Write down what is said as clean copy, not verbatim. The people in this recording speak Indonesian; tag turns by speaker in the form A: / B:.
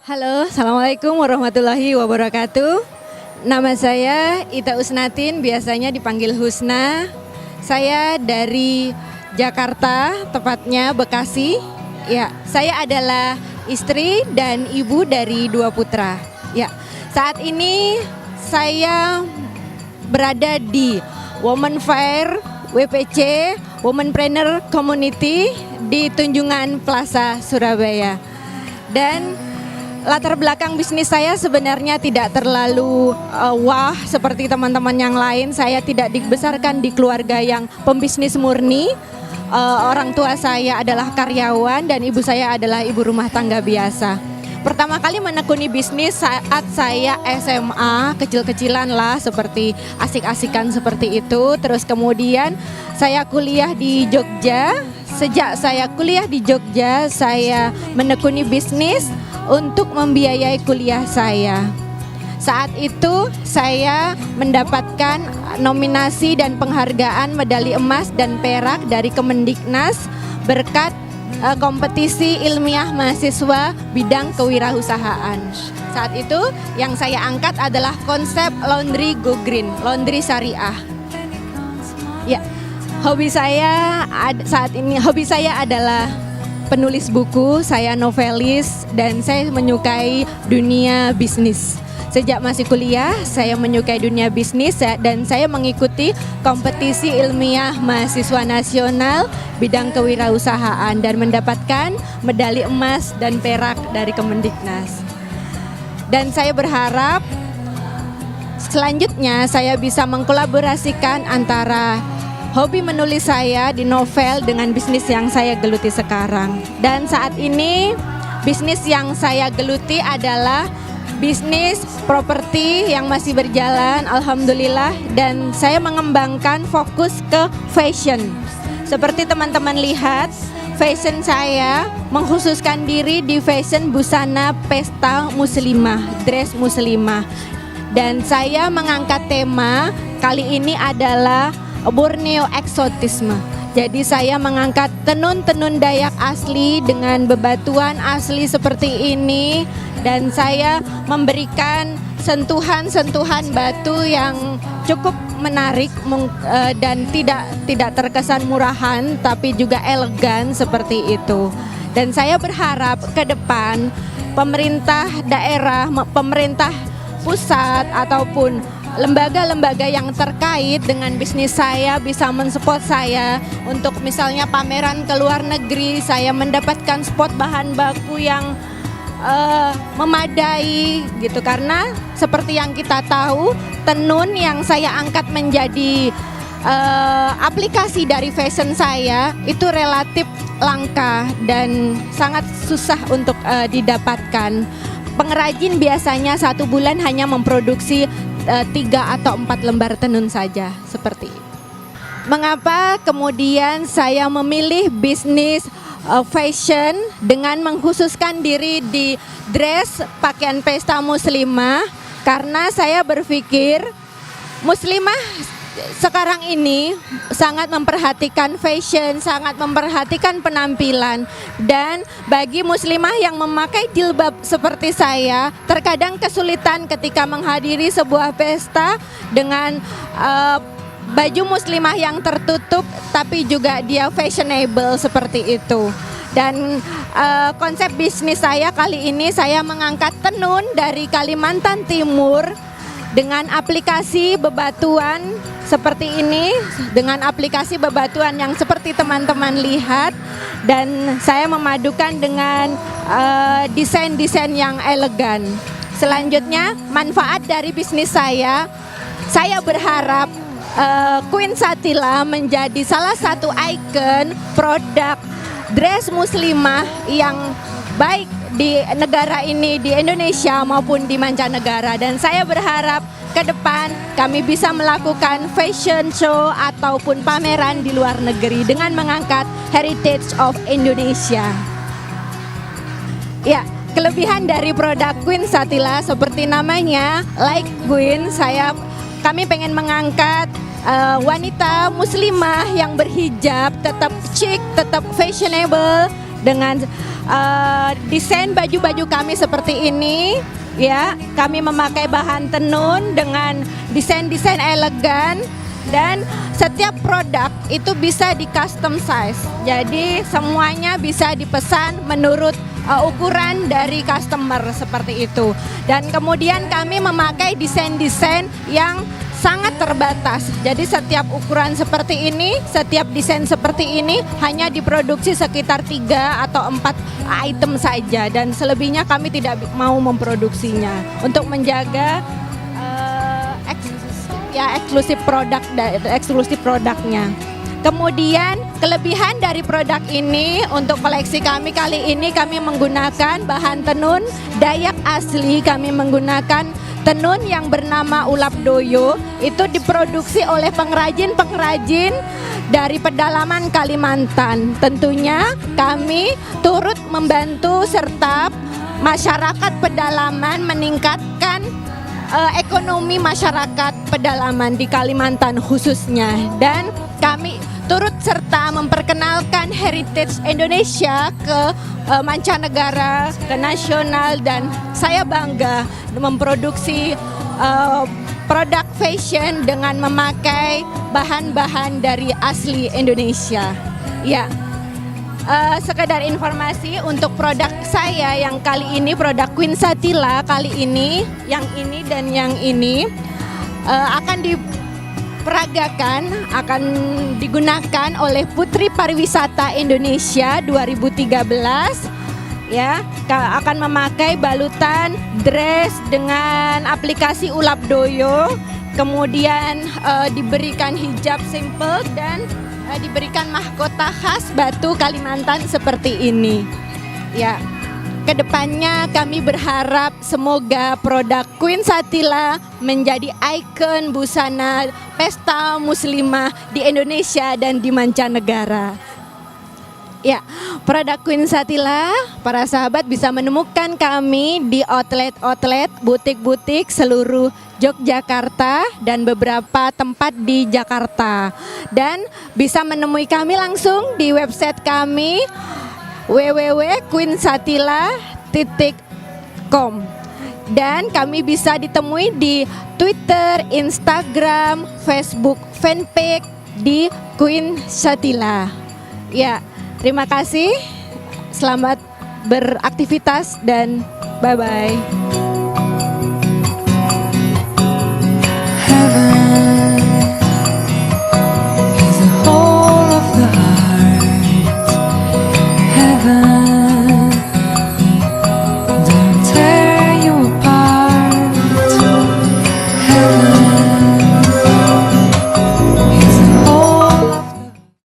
A: Halo, Assalamualaikum warahmatullahi wabarakatuh. Nama saya Ita Usnatin, biasanya dipanggil Husna. Saya dari Jakarta, tepatnya Bekasi. Ya, saya adalah istri dan ibu dari 2 putra. Ya, saat ini saya berada di Women Fair WPC Womenpreneur Community di Tunjungan Plaza Surabaya. Dan latar belakang bisnis saya sebenarnya tidak terlalu wah seperti teman-teman yang lain. Saya tidak dibesarkan di keluarga yang pembisnis murni. Orang tua saya adalah karyawan dan ibu saya adalah ibu rumah tangga biasa. Pertama kali menekuni bisnis saat saya SMA, kecil-kecilan lah, seperti asik-asikan seperti itu. Terus kemudian saya kuliah di Jogja. Sejak saya kuliah di Jogja, saya menekuni bisnis untuk membiayai kuliah saya. Saat itu saya mendapatkan nominasi dan penghargaan medali emas dan perak dari Kemendiknas berkat kompetisi ilmiah mahasiswa bidang kewirausahaan. Saat itu yang saya angkat adalah konsep laundry go green, laundry syariah. Ya, hobi saya adalah penulis buku, saya novelis, dan saya menyukai dunia bisnis. Sejak masih kuliah, saya menyukai dunia bisnis dan saya mengikuti kompetisi ilmiah mahasiswa nasional bidang kewirausahaan dan mendapatkan medali emas dan perak dari Kemendiknas. Dan saya berharap selanjutnya saya bisa mengkolaborasikan antara hobi menulis saya di novel dengan bisnis yang saya geluti sekarang. Dan saat ini bisnis yang saya geluti adalah bisnis properti yang masih berjalan, alhamdulillah, dan saya mengembangkan fokus ke fashion. Seperti teman-teman lihat, fashion saya mengkhususkan diri di fashion busana pesta muslimah, dress muslimah. Dan saya mengangkat tema kali ini adalah Borneo eksotisme. Jadi saya mengangkat tenun-tenun Dayak asli dengan bebatuan asli seperti ini, dan saya memberikan sentuhan-sentuhan batu yang cukup menarik dan tidak terkesan murahan tapi juga elegan seperti itu. Dan saya berharap ke depan pemerintah daerah, pemerintah pusat ataupun lembaga-lembaga yang terkait dengan bisnis saya bisa mensupport saya untuk misalnya pameran ke luar negeri, saya mendapatkan spot bahan baku yang memadai gitu, karena seperti yang kita tahu, tenun yang saya angkat menjadi aplikasi dari fashion saya itu relatif langka dan sangat susah untuk didapatkan. Pengrajin biasanya 1 bulan hanya memproduksi 3 atau 4 lembar tenun saja, seperti itu. Mengapa kemudian saya memilih bisnis fashion dengan mengkhususkan diri di dress pakaian pesta muslimah? Karena saya berpikir muslimah sekarang ini sangat memperhatikan fashion, sangat memperhatikan penampilan. Dan bagi muslimah yang memakai jilbab seperti saya, terkadang kesulitan ketika menghadiri sebuah pesta dengan baju muslimah yang tertutup tapi juga dia fashionable seperti itu. Dan konsep bisnis saya kali ini, saya mengangkat tenun dari Kalimantan Timur dengan aplikasi bebatuan seperti ini, dengan aplikasi bebatuan yang seperti teman-teman lihat, dan saya memadukan dengan desain-desain yang elegan. Selanjutnya, manfaat dari bisnis saya berharap Queen Satila menjadi salah satu ikon produk dress muslimah yang baik di negara ini, di Indonesia maupun di mancanegara. Dan saya berharap ke depan kami bisa melakukan fashion show ataupun pameran di luar negeri dengan mengangkat heritage of Indonesia. Ya, kelebihan dari produk Queen Satila seperti namanya, like Queen, kami pengen mengangkat wanita muslimah yang berhijab tetap chic, tetap fashionable, dengan desain baju-baju kami seperti ini. Ya, kami memakai bahan tenun dengan desain-desain elegan dan setiap produk itu bisa di custom size. Jadi semuanya bisa dipesan menurut ukuran dari customer seperti itu. Dan kemudian kami memakai desain-desain yang sangat terbatas. Jadi setiap ukuran seperti ini, setiap desain seperti ini hanya diproduksi sekitar 3 atau 4 item saja dan selebihnya kami tidak mau memproduksinya untuk menjaga eksklusif produknya. Kemudian kelebihan dari produk ini untuk koleksi kami kali ini kami menggunakan bahan tenun Dayak asli, kami menggunakan tenun yang bernama Ulap Doyo, itu diproduksi oleh pengrajin-pengrajin dari pedalaman Kalimantan. Tentunya kami turut membantu serta masyarakat pedalaman meningkatkan ekonomi masyarakat pedalaman di Kalimantan khususnya. Dan kami turut serta memperkenalkan heritage Indonesia ke mancanegara, ke nasional, dan saya bangga memproduksi produk fashion dengan memakai bahan-bahan dari asli Indonesia. Ya, sekedar informasi untuk produk saya yang kali ini, produk Queen Satila kali ini, yang ini dan yang ini akan diperagakan, akan digunakan oleh Putri Pariwisata Indonesia 2013. Ya, akan memakai balutan dress dengan aplikasi Ulap Doyo, kemudian diberikan hijab simple dan diberikan mahkota khas Batu Kalimantan seperti ini. Ya, kedepannya kami berharap semoga produk Queen Satila menjadi ikon busana pesta muslimah di Indonesia dan di mancanegara. Ya, produk Queen Satila, para sahabat bisa menemukan kami di outlet-outlet, butik-butik seluruh Yogyakarta dan beberapa tempat di Jakarta. Dan bisa menemui kami langsung di website kami www.queensatila.com. Dan kami bisa ditemui di Twitter, Instagram, Facebook fanpage di Queen Satila. Ya, terima kasih, selamat beraktivitas dan bye-bye.